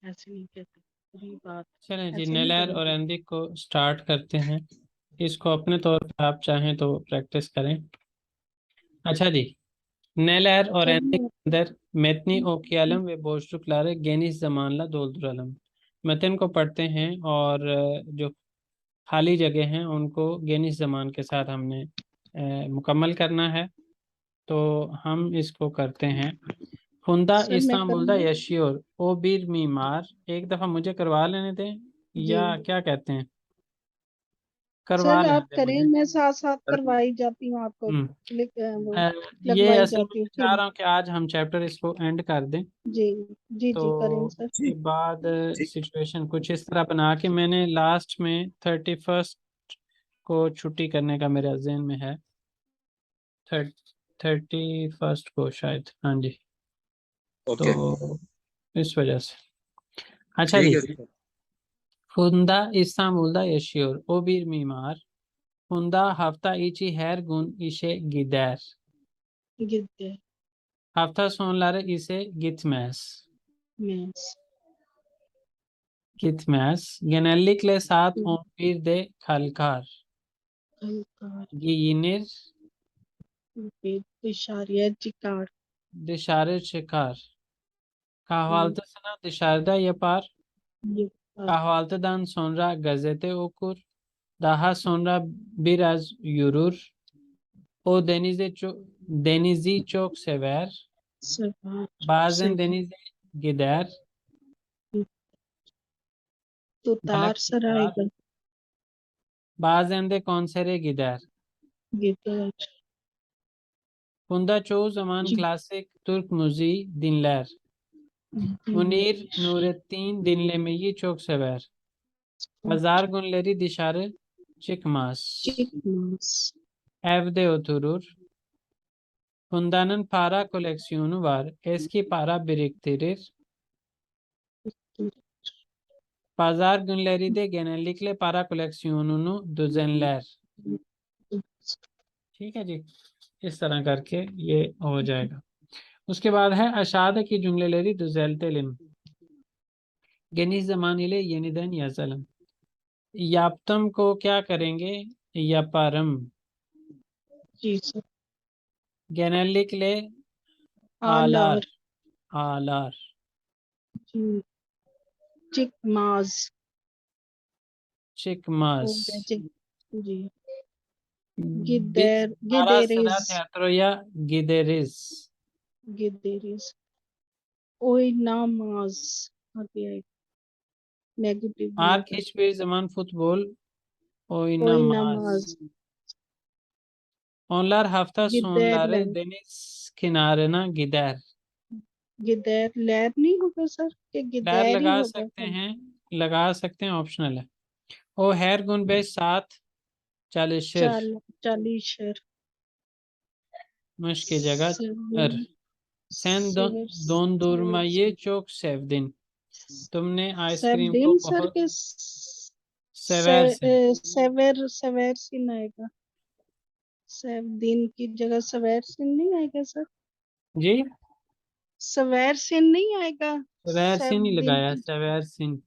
ऐसे नहीं कहते पूरी बात। चलें जी, ऐसे नहीं नेलर और बोलते। एंदिक को स्टार्ट करते हैं। इसको अपने तौर पर आप चाहें तो प्रैक्टिस करें। अच्छा जी, नेलर और एंदिक चलिए। के अंदर मेतनी ओकियालम व बोशरुकलारे गेनिस जमानला दोलदुरलम। मतन को पढ़ते हैं और जो खाली जगह हैं उनको गेनिस जमान के साथ हमने मुकम्मल करना है। तो हम इसको करते हैं। फुंदा सर मैं इस्तांबुल दा करूँगी। यशियोर ओ बीर मीमार। एक दफ़ा मुझे करवा लेने दें, जी। या क्या कहते हैं, करवा सर लेने आप दें करें, मुझे। मैं साथ साथ करवाई जाती हूँ आपको। हम्म वो अ, ये लगवाई असल में जाती मैं हूँ चाह फिर। रहा हूँ कि आज हम चैप्टर इसको एंड कर दें। जी जी जी, करें तो सर। उसके बाद ठीक। सिचुएशन कुछ इस तरह बना के मैंने लास्ट में 31st को छुट्टी करने का मेरे जहन में है। 31st को शायद, हाँ जी। ओके। तो इस वजह से अच्छा ठीक जी। है sir. Funda İstanbul'da yaşıyor. O bir mimar. Funda hafta içi her gün işe gider. गिद्दे। Hafta sonları ise gitmez. Means. Gitmez. Genellikle saat 11'de kalkar. हल्का। Giyinir, इशारिया चिकार। dışarı çıkar. हम्म, Kahvaltısını dışarıda yapar. ये Kahvaltıdan sonra gazete okur. Daha sonra biraz yürür. O denizi çok sever. सवार से। Bazen denize gider. तो balık तार tutar. सराय। Bazen de konsere gider. Guitar. Bunda çoğu zaman जी। klasik Türk müziği dinler. Munir Nurettin dinlemeyi çok sever. Pazar günleri dışarı çıkmaz. चिकमास। Evde oturur. Funda'nın para koleksiyonu var. Eski para biriktirir. Pazar günleri de genellikle para koleksiyonunu düzenler. ठीक है जी, इस तरह करके ये हो जाएगा। उसके बाद है aşağıdaki की cümleleri düzeltelim. Geniş zaman ile yeniden yazalım. Yaptım को क्या करेंगे? Yaparım. जी सर। Genellikle ağlar. आलार। Ağlar. जी। चिकमास। हो Çıkmaz. गया चिक। जी। Biz गिदेर ara गिदेरिस। sıra tiyatroya gideriz. गिदेरिस। ओइनामाज। आगे नेगेटिव Ark होगा। hiçbir zaman futbol oynamaz. ओइनामाज। Onlar hafta sonları गिदेरलैंड। deniz kenarına gider. गिदेर लैर नहीं होगा सर, कि लैर गिदेर ही लगा होगा सकते खाली। हैं, लगा सकते हैं, ऑप्शनल है। O her gün 5 saat çalışır. चालीशर। Mış की जगह er. Sen dondurmayı çok sevdin. तुमने आइसक्रीम को सेवडीन सर बहुत के सेवरसिन। सेवर सेवर सिन आएगा। सेवदीन की जगह सवैर सिन नहीं आएगा सर। जी, सवैर सिन नहीं आएगा। सेवरसिन ही सेवदीन लगाया, की। सेवरसिन।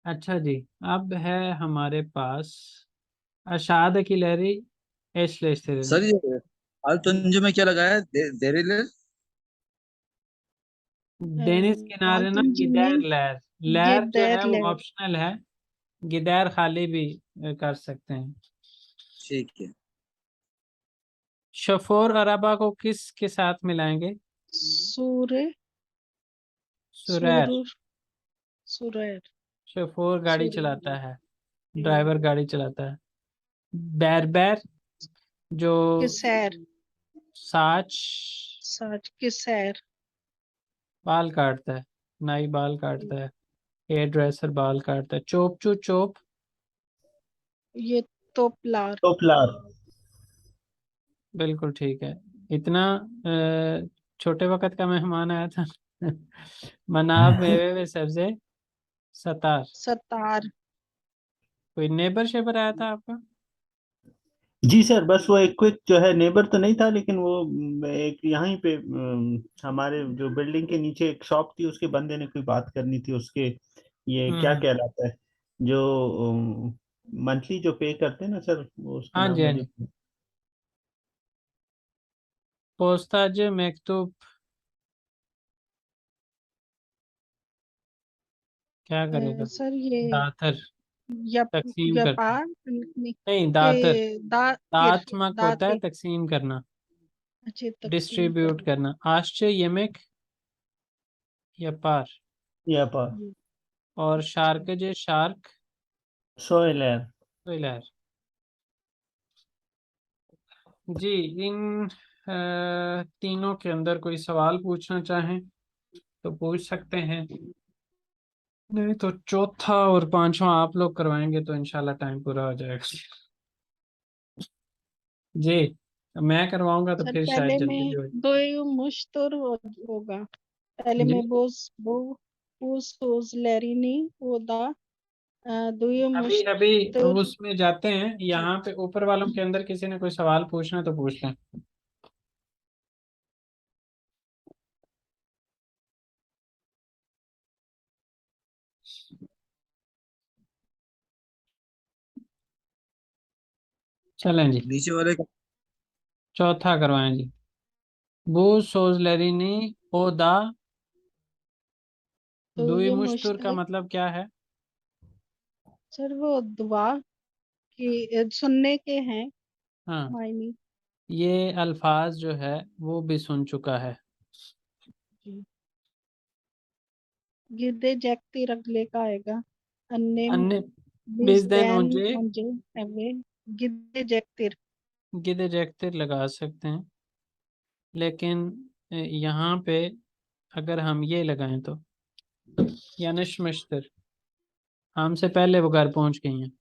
अच्छा जी, अब है हमारे पास अशाद की लहरी एशलेशतिरन। सर ये हाल तंजु में क्या लगाया है? देरिल। डेनिस किनारे ना आलतुंजी गिदैर में लहर। लहर जो है वो गिदेर ऑप्शनल है। गिदैर खाली भी कर सकते हैं। ठीक है। शफोर अरबा को किस के साथ मिलाएंगे? सूर्य। सुरैर। सुरूर। सुरैर। शफोर गाड़ी सुरूर। चलाता है, ड्राइवर गाड़ी चलाता है। बैरबैर जो किसैर। साच साज किसैर। बाल काटता है, नाई बाल काटता है, हेयर ड्रेसर बाल काटता है। चोपचू चोप। ये तोपलार। टोपलार। बिल्कुल ठीक है। इतना छोटे वक्त का मेहमान आया था। मनाब मेवे में सबसे सतार। सतार। कोई नेबर शेबर आया था आपका? जी सर, बस वो एक क्विक जो है, नेबर तो नहीं था लेकिन वो एक यहीं पे हमारे जो बिल्डिंग के नीचे एक शॉप थी, उसके बंदे ने कोई बात करनी थी उसके, ये क्या हम्म। कहलाता है जो मंथली जो पे करते हैं ना सर, वो उसका हाँ नाम जी, हाँ मुझे। जी। पोस्ताज मेकतूब क्या करेगा? सर ये दातर। यप तकसीम करता है। व्यापार नहीं, नहीं, दातर। ये दातिर दातमक होता है दातिर तकसीम करना, अच्छे तकसीम डिस्ट्रीब्यूट करना। करना। आश्चर्य यमिक यपार। या पा जी, और अच्छा। शार्क जे शार्क सोहेल है। लहर। जी, इन तीनों के अंदर कोई सवाल पूछना चाहें तो पूछ सकते हैं, नहीं तो चौथा और पांचवा आप लोग करवाएंगे तो इंशाल्लाह टाइम पूरा हो जाएगा। जी, मैं करवाऊंगा तो सर फिर शायद पहले जल्दी भी में हो। दो मुश्तुर होगा। पहले जी, में बोस सोज लैरिनी ओदा दुए अभी अभी मुश्तुर। उसमें जाते हैं। यहाँ पे ऊपर वालों के अंदर किसी ने कोई सवाल पूछना तो पूछ लें। चलें जी, नीचे वाले का चौथा करवाएं जी। बू सोज लैरिनी ओदा दुई दुए मुश्तुर का मुश्तुर मतलब क्या है? सर वो दुआ की सुनने के हैं हाँ, मायनी। ये अल्फाज जो है वो भी सुन चुका है। जी, गिद्दे जैकती रगले का आएगा। अन्ने अन्य बिस बिजदेन दैन ओंजे ओंजे एवे गिद्दे जैकतिर। गिदे जैक्तिर लगा सकते हैं, लेकिन यहाँ पे अगर हम ये लगाएं तो यानिश मश्तर, हमसे पहले वो घर पहुंच गई हैं।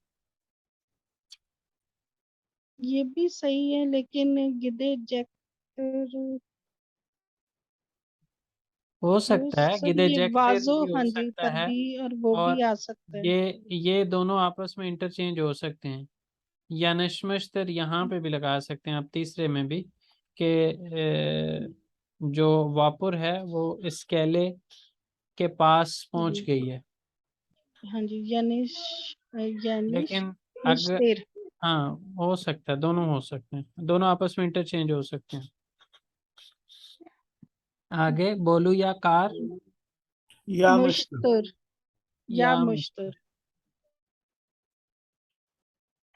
ये भी सही है लेकिन गिद्दे जैकतिर हो वो सकता है सर गिदे ये जैक्तिर वाजो, भी हो हाँ जी, सकता है। तभी और वो भी और आ सकता है। ये दोनों आपस में इंटरचेंज हो सकते हैं। या नश्मश्तर यहाँ पे भी लगा सकते हैं आप तीसरे में भी, कि जो वापुर है वो स्केले के पास पहुंच जी, गई है। हाँ जी, यानिश यानिश लेकिन अगर, मुश्तिर। हाँ, हो सकता है, दोनों हो सकते हैं, दोनों आपस में इंटरचेंज हो सकते हैं। आगे बोलू या कार या मुश्किल। मुश्तर या या मुश्तर।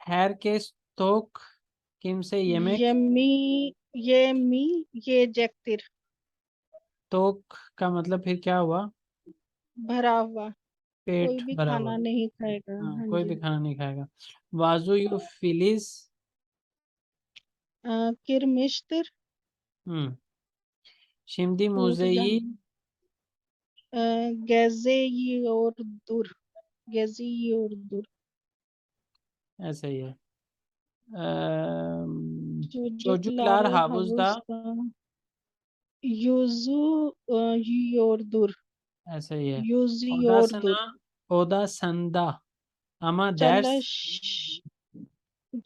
हैर के तोक किम से येमेक। यमी ये मी ये जैकतिर तोक का मतलब फिर क्या हुआ? भरा हुआ, कोई पेट भी भरा हुआ। खाना नहीं खाएगा। हाँ, हाँ कोई भी जी। खाना नहीं खाएगा। वाजू यू फिलिस। किरमिश्तर हम्म। शिमदी ऊर्जा मुजई। गैजे ये और दूर गैजी ये और दूर। ऐसा ही है। चोजुकलार चोजुकलार हावुजदा। हवुजदा युजु ये और दूर ऐसा ही है। युजी और ओदासना। दूर। ओदा संदा। अमा दैट्स। चलश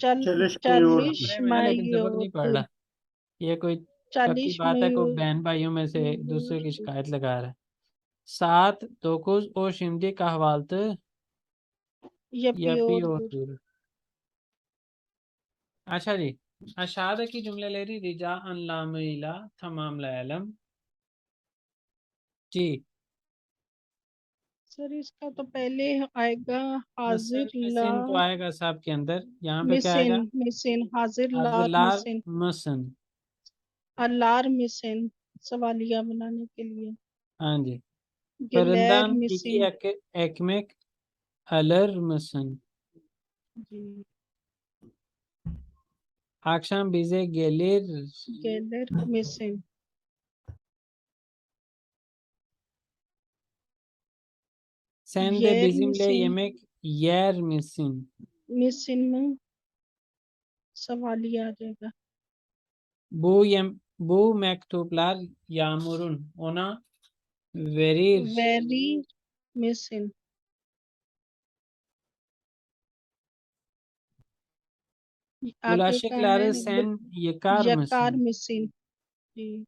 चल चलिश कोई और चालिश प्रेम है लेकिन माई जबर और नहीं पड़ दूर। रहा। ये कोई पक्की चालीस बात है, कोई मई बहन भाइयों में से दूसरे की शिकायत लगा रहा है। सात दोकुज ओ शिमदी का हवालत। यपी यपी और और दूर। दूर। अच्छा जी, अशाद की जुमले ले रही रिजा अन लामिला तमाम लालम। जी, सर इसका तो पहले आएगा मिसिन हाजिर ला मिसिन तो आएगा साहब के अंदर, यहाँ पे क्या मिसिन आएगा? मिसिन हाजिर लार अजलार मिसिन मसन। अलार मिसिन सवालिया बनाने के लिए। हाँ जी। गिलैर परिंदान इकी मिसिन। एकमेक अलर मसन। जी, akşam bize gelir गैलर मिसिन। sen de येर bizimle मिसिन yemek yer misin? मिसिन में सवालिया आ जाएगा। Bu mektuplar Yağmur'un ona verir. Very मिसिन। आगे Bulaşık का है ları sen yıkar यकार mısın? मिसिन जी।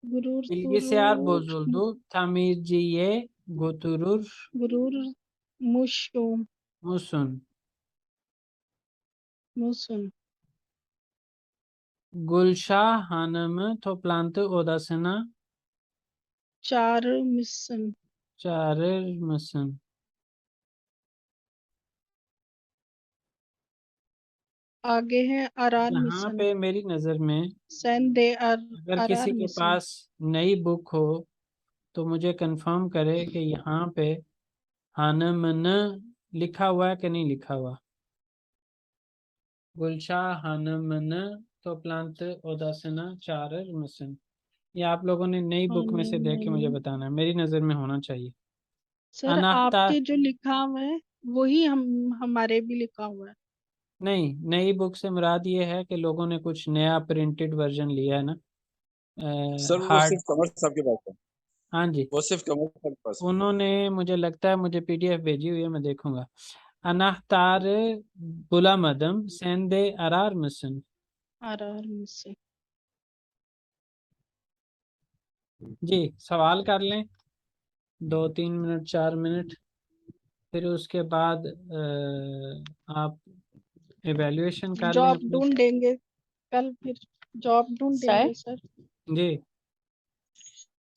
गुरूर Bilgisayar सुरूर bozuldu. Tamirciye götürür गुरूर मुशुम musun? मुसुन Gülşah Hanım'ı toplantı odasına चार मिसन çağırır mısın? आगे है अरार यहाँ मिसन पे मेरी नज़र में सेन दे अगर किसी अरार के मिसन पास नई बुक हो तो मुझे कंफर्म करे कि यहाँ पे हानमन लिखा हुआ है कि नहीं लिखा हुआ। गुलशाह Hahnemann toplantı odasına çağırır mısın? ये आप लोगों ने नई बुक में से देख के मुझे बताना है, मेरी नज़र में होना चाहिए। सर अनाहता आपके जो लिखा हुआ है वही हमारे भी लिखा हुआ है। नहीं, नई बुक से मुराद ये है कि लोगों ने कुछ नया प्रिंटेड वर्जन लिया है ना, सर वो हार्ड। सिर्फ कमर साहब के पास है, हाँ जी, वो सिर्फ कमर साहब के पास है। उन्होंने मुझे लगता है मुझे पीडीएफ भेजी हुई है, मैं देखूंगा। अनाहतार बुलामदम सेंदे अरार मिसन। अरार मिसन जी, सवाल कर लें 2-3 मिनट 4 मिनट, फिर उसके बाद आप एवेल्युएशन कर लें जॉब अपनी। ढूंढ देंगे कल, फिर जॉब ढूंढ सर देंगे सर। जी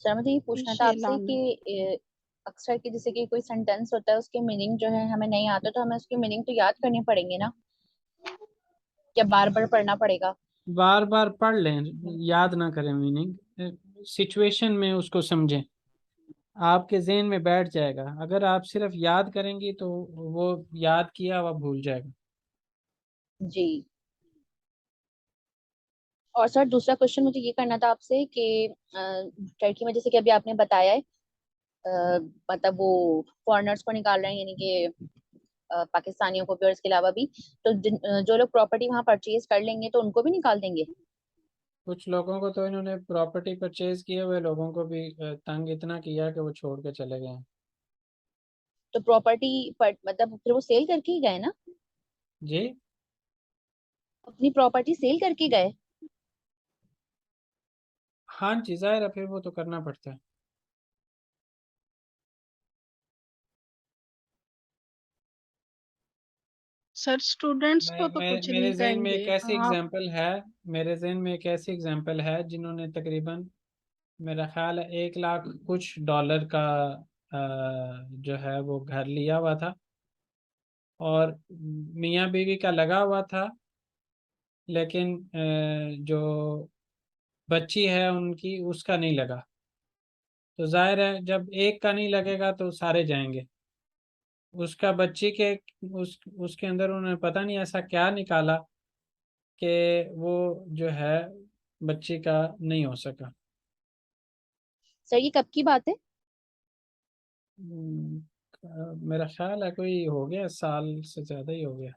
सर मुझे ये पूछना था आपसे शेलान कि अक्सर कि जैसे कि कोई सेंटेंस होता है उसके मीनिंग जो है हमें नहीं आता, तो हमें उसके मीनिंग तो याद करने पड़ेंगे ना, या बार बार पढ़ना पड़ेगा? बार बार पढ़ लें, याद ना करें मीनिंग, सिचुएशन में उसको समझें, आपके जहन में बैठ जाएगा। अगर आप सिर्फ याद करेंगी तो वो याद किया हुआ भूल जाएगा। जी। और सर दूसरा क्वेश्चन मुझे ये करना था आपसे कि टर्की में जैसे कि अभी आपने बताया है, मतलब वो फॉरेनर्स को निकाल रहे हैं, यानी कि पाकिस्तानियों को भी और इसके अलावा भी, तो जो लोग प्रॉपर्टी वहां परचेज कर लेंगे तो उनको भी निकाल देंगे? कुछ लोगों को तो इन्होंने प्रॉपर्टी परचेज किए हुए लोगों को भी तंग इतना किया कि वो छोड़ के चले गए। तो प्रॉपर्टी पर मतलब फिर वो सेल करके ही गए ना, जी अपनी प्रॉपर्टी सेल करके गए? हाँ जी, जाहिर है फिर वो तो करना पड़ता है। सर स्टूडेंट्स को तो कुछ मेरे नहीं जहन में कहेंगे एक ऐसी आप। एग्जांपल है, मेरे जहन में एक ऐसी एग्जांपल है जिन्होंने तकरीबन मेरा ख्याल है 1 लाख कुछ डॉलर का जो है वो घर लिया हुआ था, और मियाँ बीवी का लगा हुआ था, लेकिन जो बच्ची है उनकी उसका नहीं लगा। तो जाहिर है जब एक का नहीं लगेगा तो सारे जाएंगे। उसका बच्ची के उसके अंदर उन्होंने पता नहीं ऐसा क्या निकाला कि वो जो है बच्ची का नहीं हो सका। सर ये कब की बात है? मेरा ख्याल है कोई हो गया, साल से ज़्यादा ही हो गया।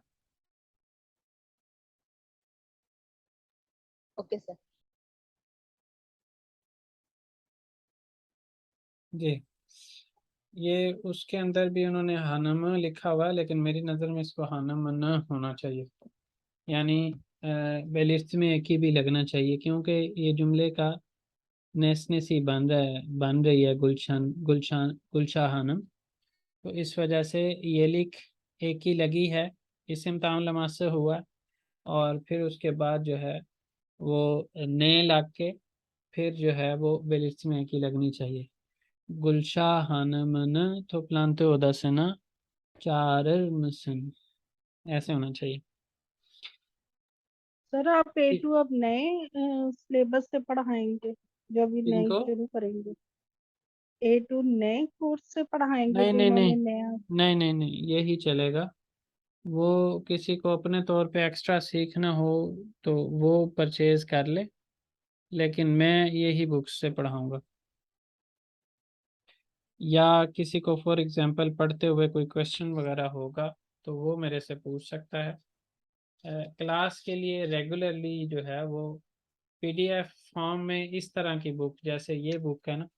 Okay sir. जी, ये उसके अंदर भी उन्होंने हानम लिखा हुआ है, लेकिन मेरी नज़र में इसको हानम न होना चाहिए, यानी बेलिस्त में एक ही भी लगना चाहिए, क्योंकि ये जुमले का नेसनेसी बन रही है गुलशाह हानम। तो इस वजह से ये लिख एक ही लगी है, इसम तामलमा से हुआ, और फिर उसके बाद जो है वो ने लग के फिर जो है वो बेलिस्त में एक ही लगनी चाहिए। गुलशाह हानमन तो प्लांते ओदासना चारर मसन, ऐसे होना चाहिए। सर आप A2 अब नए सिलेबस से पढ़ाएंगे जो अभी नए इनको शुरू करेंगे? A2 नए कोर्स से पढ़ाएंगे नहीं जो नहीं इन्होंने नहीं नया? नहीं नहीं नहीं, यही चलेगा। वो किसी को अपने तौर पे एक्स्ट्रा सीखना हो तो वो परचेज कर ले, लेकिन मैं यही बुक्स से पढ़ाऊंगा। या किसी को फॉर एग्जांपल पढ़ते हुए कोई क्वेश्चन वगैरह होगा तो वो मेरे से पूछ सकता है। क्लास के लिए रेगुलरली जो है वो पीडीएफ फॉर्म में इस तरह की बुक, जैसे ये बुक है ना,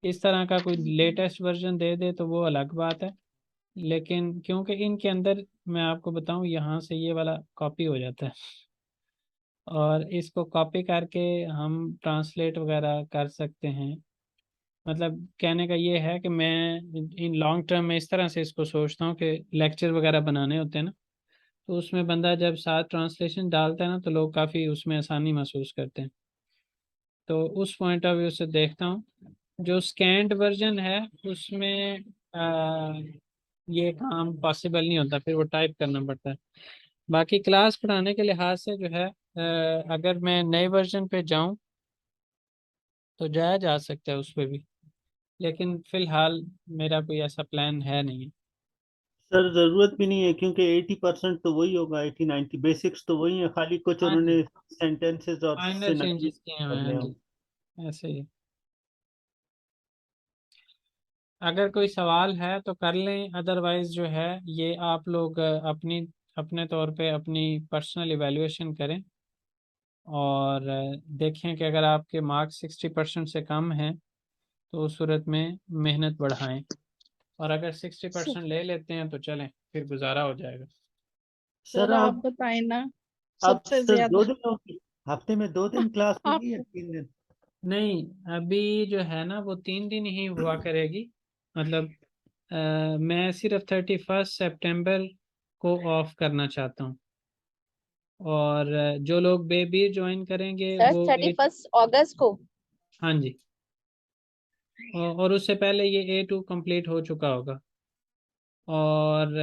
इस तरह का कोई लेटेस्ट वर्जन दे दे तो वो अलग बात है, लेकिन क्योंकि इनके अंदर मैं आपको बताऊं यहाँ से ये वाला कॉपी हो जाता है और इसको कॉपी करके हम ट्रांसलेट वगैरह कर सकते हैं। मतलब कहने का ये है कि मैं इन लॉन्ग टर्म में इस तरह से इसको सोचता हूँ कि लेक्चर वगैरह बनाने होते हैं ना, तो उसमें बंदा जब साथ ट्रांसलेशन डालता है ना तो लोग काफ़ी उसमें आसानी महसूस करते हैं। तो उस पॉइंट ऑफ व्यू से देखता हूँ जो स्कैंड वर्जन है उसमें ये काम पॉसिबल नहीं होता, फिर वो टाइप करना पड़ता है। बाकी क्लास पढ़ाने के लिहाज से जो है अगर मैं नए वर्जन पे जाऊं तो जाया जा सकता है उस पर भी, लेकिन फिलहाल मेरा कोई ऐसा प्लान है नहीं। सर जरूरत भी नहीं है क्योंकि 80% तो वही होगा, 80-90 बेसिक्स तो वही है, खाली कुछ हाँ जी, उन्होंने सेंटेंसेस और माइनर सिनोनिम्स चेंजेस किए हुए हैं, करने हाँ होंगे। जी, ऐसे ही। अगर कोई सवाल है तो कर लें, अदरवाइज जो है ये आप लोग अपने तौर पे अपनी पर्सनल इवैल्यूएशन करें और देखें कि अगर आपके मार्क्स 60% से कम हैं तो उस सूरत में मेहनत बढ़ाएं, और अगर 60% ले लेते हैं तो चलें, फिर गुजारा हो जाएगा। सर सर आप आप बताएं ना, आप सबसे सर 2 ज्यादा दिन होगी, हफ्ते में 2 दिन क्लास आप होगी या 3 दिन? नहीं, अभी जो है ना वो 3 दिन ही हुआ करेगी। मतलब मैं सिर्फ 31 सितंबर को ऑफ करना चाहता हूँ, और जो लोग बेबी ज्वाइन करेंगे सर वो 31 अगस्त को? हाँ जी, और उससे पहले ये A2 कंप्लीट हो चुका होगा। और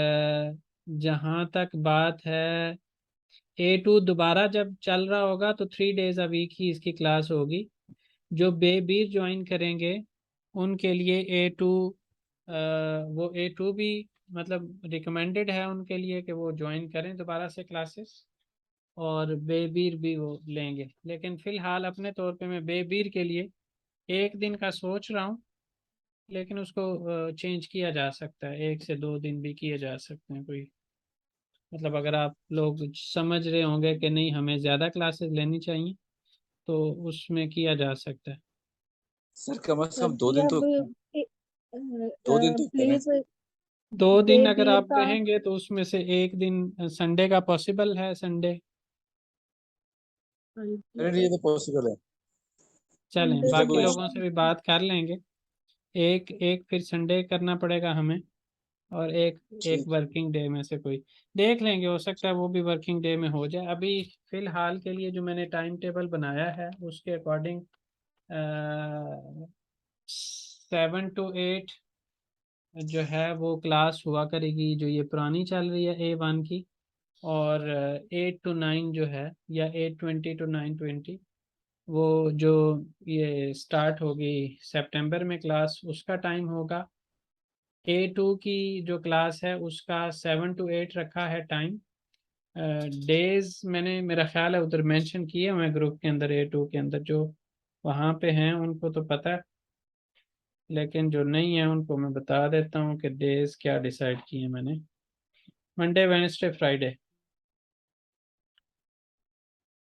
जहाँ तक बात है A2 दोबारा जब चल रहा होगा तो 3 days अ वीक ही इसकी क्लास होगी। जो बेबी ज्वाइन करेंगे उनके लिए A2 वो A2 भी मतलब रिकमेंडेड है उनके लिए कि वो ज्वाइन करें दोबारा से क्लासेस, और बेबीर भी वो लेंगे। लेकिन फ़िलहाल अपने तौर पे मैं बेबीर के लिए 1 दिन का सोच रहा हूँ, लेकिन उसको चेंज किया जा सकता है, 1 से 2 दिन भी किए जा सकते हैं। कोई मतलब अगर आप लोग समझ रहे होंगे कि नहीं हमें ज़्यादा क्लासेस लेनी चाहिए तो उसमें किया जा सकता है। सर कम से सर कम दो जी दिन अब तो 2 दिन तो करें। प्लीज 2 दिन अगर बेबीर आप का कहेंगे तो उसमें से 1 दिन संडे का पॉसिबल है, संडे हाँ जी मेरे लिए सर, तो पॉसिबल है। चलें, संडे तो बाकी मुझे लोगों बेहतर से है। भी बात कर लेंगे। एक एक फिर संडे करना पड़ेगा हमें, और एक एक ठीक। वर्किंग डे में से कोई देख लेंगे, हो सकता है वो भी वर्किंग डे में हो जाए। अभी फिलहाल के लिए जो मैंने टाइम टेबल बनाया है उसके अकॉर्डिंग 7 to 8 जो है वो क्लास हुआ करेगी, जो ये पुरानी चल रही है A1 की, और 8 to 9 जो है, या 8:20 to 9:20 वो जो ये स्टार्ट होगी सितंबर में क्लास, उसका टाइम होगा। A2 की जो क्लास है उसका 7 to 8 रखा है टाइम। डेज मैंने मेरा ख्याल है उधर मेंशन किए हुए ग्रुप के अंदर, A2 के अंदर जो वहाँ पे हैं उनको तो पता है, लेकिन जो नहीं है उनको मैं बता देता हूँ कि डेज क्या डिसाइड किए मैंने। मंडे वेडनेसडे फ्राइडे,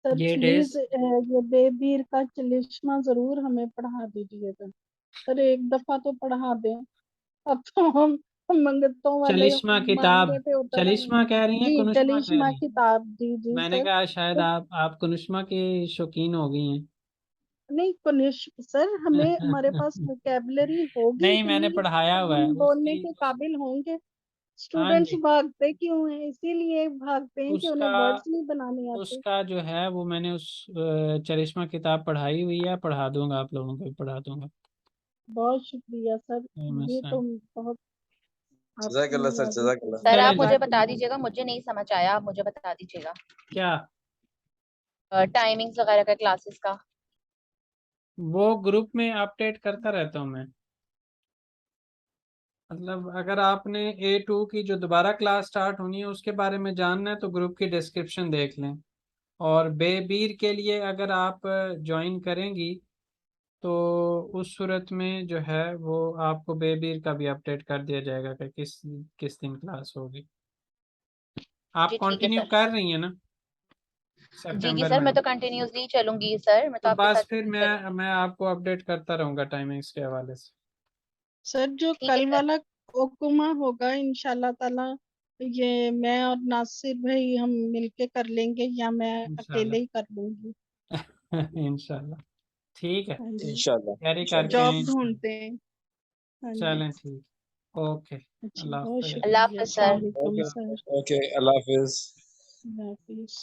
सर ये प्लीज डेज। ये बेबीर का चलिश्मा जरूर हमें पढ़ा दीजिएगा सर, एक दफा तो पढ़ा दें। अब तो हम मंगतों वाले चलिश्मा मांगे किताब, पे उतर आए हैं। चलिश्मा कह रही हैं जी कुनुष्मा कह चलिश्मा रही हैं? किताब, जी जी मैंने सर। कहा शायद तो आप कुनुष्मा की शौकीन हो गई हैं। नहीं कनिष्क सर, हमें हमारे पास वोकेबलरी होगी नहीं, मैंने इतनी पढ़ाया कि हुआ है हम बोलने उसकी के काबिल होंगे। हाँ स्टूडेंट्स जी, भागते क्यों हैं? इसीलिए भागते हैं कि उन्हें उसका वर्ड्स नहीं बनाने आते। उसका जो है वो मैंने उस चरिश्मा किताब पढ़ाई हुई है, पढ़ा दूंगा, आप लोगों को भी पढ़ा दूंगा। बहुत शुक्रिया सर, ये सर तो बहुत आपकी जज़ाकल्लाह सर, नवाजिश है जज़ाकल्लाह। जी। सर चलें आप जी। मुझे बता दीजिएगा, मुझे नहीं समझ आया, आप मुझे बता दीजिएगा क्या? टाइमिंग्स वगैरह का क्लासेस का। वो ग्रुप में अपडेट करता रहता हूँ मैं। मतलब अगर आपने A2 की जो दोबारा क्लास स्टार्ट होनी है उसके बारे में जानना है तो ग्रुप की डिस्क्रिप्शन देख लें। और बेबीर के लिए अगर आप ज्वाइन करेंगी तो उस सूरत में जो है वो आपको बेबीर का भी अपडेट कर दिया जाएगा कि किस किस दिन क्लास होगी। आप जी ठीक है कंटिन्यू सर। कर रही हैं ना जी जी सितंबर सर, में? मैं तो कंटिन्यूअसली चलूंगी सर, मैं तो तो आपके बस साथ फिर चलूंगी। मैं आपको अपडेट करता रहूँगा टाइमिंग्स के हवाले से। सर जो ठीक है कल सर। वाला ओकुमा होगा इंशाल्लाह ताला। ये मैं और नासिर भाई हम मिलके कर लेंगे या मैं अकेले ही कर लूंगी। इंशाल्लाह। ठीक है, हाँ जी, इंशाल्लाह। तैयारी करके जॉब हैं। ढूंढते हैं। हाँ जी, चलें, ठीक, ओके, अच्छा, अल्लाह बहुत हाफ़िज़। अल्लाह शुक्रिया। हाफ़िज़ सर। अस्सलाम वालेकुम सर। ओके, अल्लाह हाफिज। अल्लाह हाफिज़।